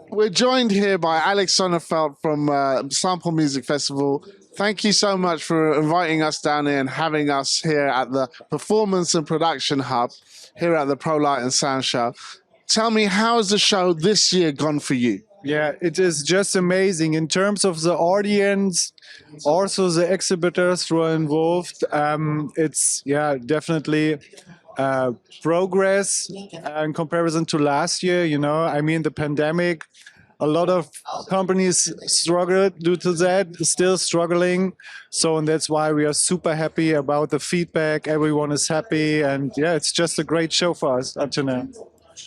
We're joined here by Alex Sonnenfeld from Sample Music Festival. Thank you so much for inviting us down here and having us here at the Performance and Production Hub here at the Prolight Sound show. Tell me, how has the show this year gone for you? Yeah, it is just amazing in terms of the audience, also the exhibitors who are involved. It's definitely progress in comparison to last year. You know, I mean, the pandemic, a lot of companies struggled due to that, still struggling. So, and that's why we are super happy about the feedback. Everyone is happy, and yeah, it's just a great show for us up to now.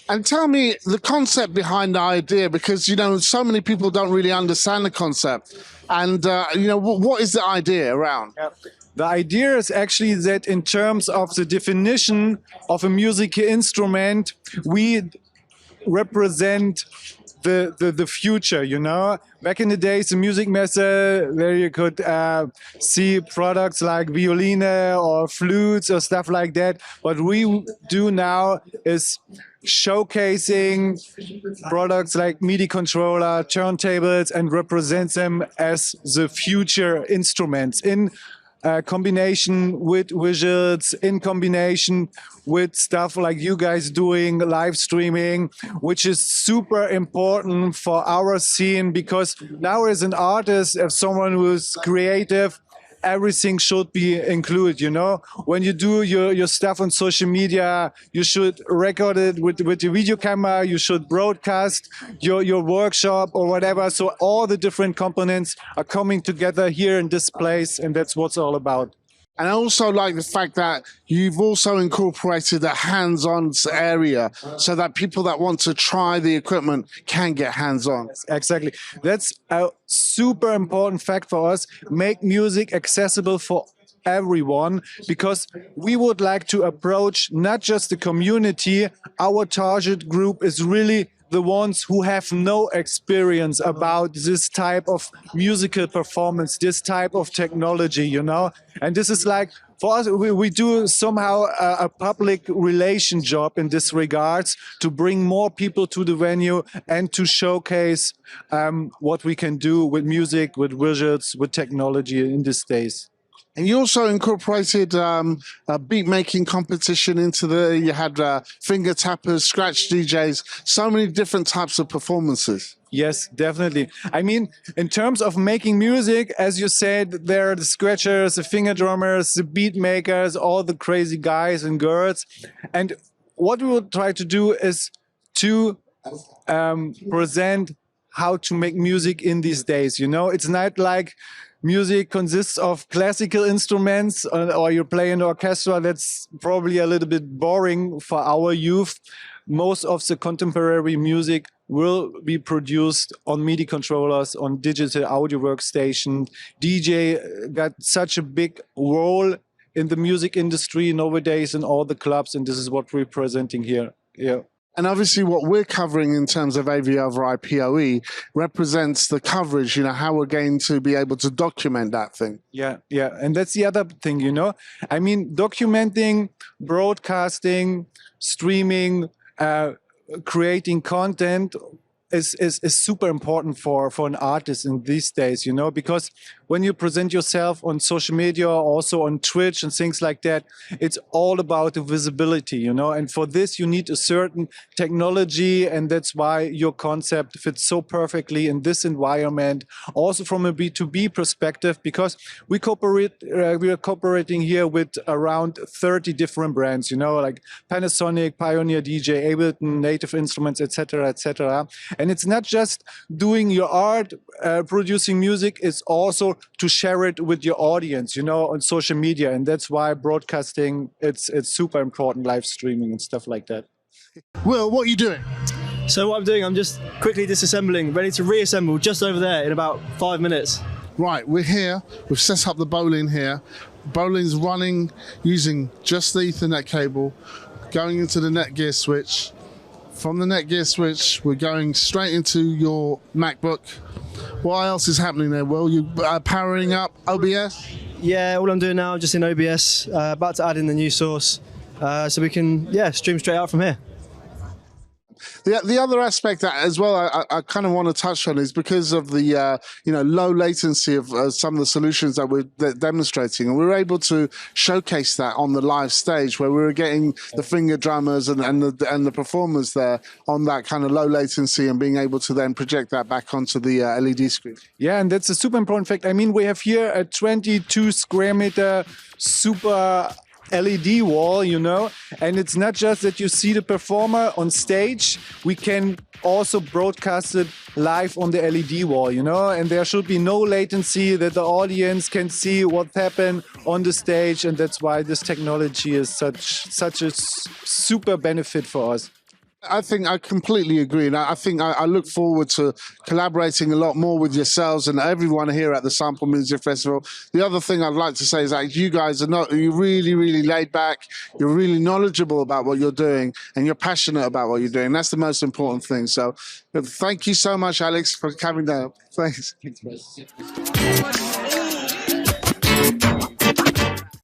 And tell me the concept behind the idea, because, you know, so many people don't really understand the concept. And, you know, what is the idea around? Yeah. The idea is actually that in terms of the definition of a music instrument, we represent the future, you know. Back in the days, the music messe, there you could see products like violine or flutes or stuff like that. What we do now is showcasing products like MIDI controller, turntables, and represent them as the future instruments in combination with visuals, in combination with stuff like you guys doing live streaming, which is super important for our scene, because now as an artist, as someone who's creative, everything should be included, you know. When you do your stuff on social media, you should record it with your video camera, you should broadcast your workshop or whatever. So all the different components are coming together here in this place, and that's what's all about. And I also like the fact that you've also incorporated a hands-on area so that people that want to try the equipment can get hands-on. Exactly. That's a super important fact for us. Make music accessible for everyone, because we would like to approach not just the community. Our target group is really the ones who have no experience about this type of musical performance, this type of technology, you know. And this is like, for us, we do somehow a public relation job in this regards, to bring more people to the venue and to showcase what we can do with music, with visuals, with technology in these days. And you also incorporated a beat-making competition into you had finger tappers, scratch DJs, so many different types of performances. Yes, definitely. I mean, in terms of making music, as you said, there are the scratchers, the finger drummers, the beat makers, all the crazy guys and girls. And what we will try to do is to present how to make music in these days. You know, it's not like music consists of classical instruments or you play an orchestra. That's probably a little bit boring for our youth. Most of the contemporary music will be produced on MIDI controllers, on digital audio workstation. DJ got such a big role in the music industry nowadays in all the clubs, and this is what we're presenting here. Yeah. And obviously what we're covering in terms of AV over IPOE represents the coverage, you know, how we're going to be able to document that thing. Yeah, yeah. And that's the other thing, you know. I mean, documenting, broadcasting, streaming, creating content is super important for an artist in these days, you know, because when you present yourself on social media, also on Twitch and things like that, it's all about the visibility, you know, and for this you need a certain technology, and that's why your concept fits so perfectly in this environment. Also from a B2B perspective, because we are cooperating here with around 30 different brands, you know, like Panasonic, Pioneer DJ, Ableton, Native Instruments, etc., etc. And it's not just doing your art, producing music, it's also to share it with your audience, you know, on social media. And that's why broadcasting, it's super important, live streaming and stuff like that. Will, what are you doing? So what I'm doing, I'm just quickly disassembling, ready to reassemble just over there in about 5 minutes. Right, we're here. We've set up the bowling here. Bowling's running using just the Ethernet cable, going into the Netgear switch. From the Netgear switch, we're going straight into your MacBook. What else is happening there, Will? You powering up OBS? Yeah, all I'm doing now, just in OBS, about to add in the new source, so we can, stream straight out from here. The other aspect that as well I kind of want to touch on is because of the low latency of some of the solutions that we're demonstrating, and we were able to showcase that on the live stage where we were getting the finger drummers and the performers there on that kind of low latency and being able to then project that back onto the LED screen. Yeah, and that's a super important fact. I mean, we have here a 22 square meter super LED wall, and it's not just that you see the performer on stage, we can also broadcast it live on the LED wall, and there should be no latency, that the audience can see what happened on the stage, and that's why this technology is such a super benefit for us. I think I completely agree, and I think I look forward to collaborating a lot more with yourselves and everyone here at the Sample Music Festival. The other thing I'd like to say is that you guys you're really, really laid back, you're really knowledgeable about what you're doing, and you're passionate about what you're doing. That's the most important thing. So thank you so much, Alex, for coming down. Thanks.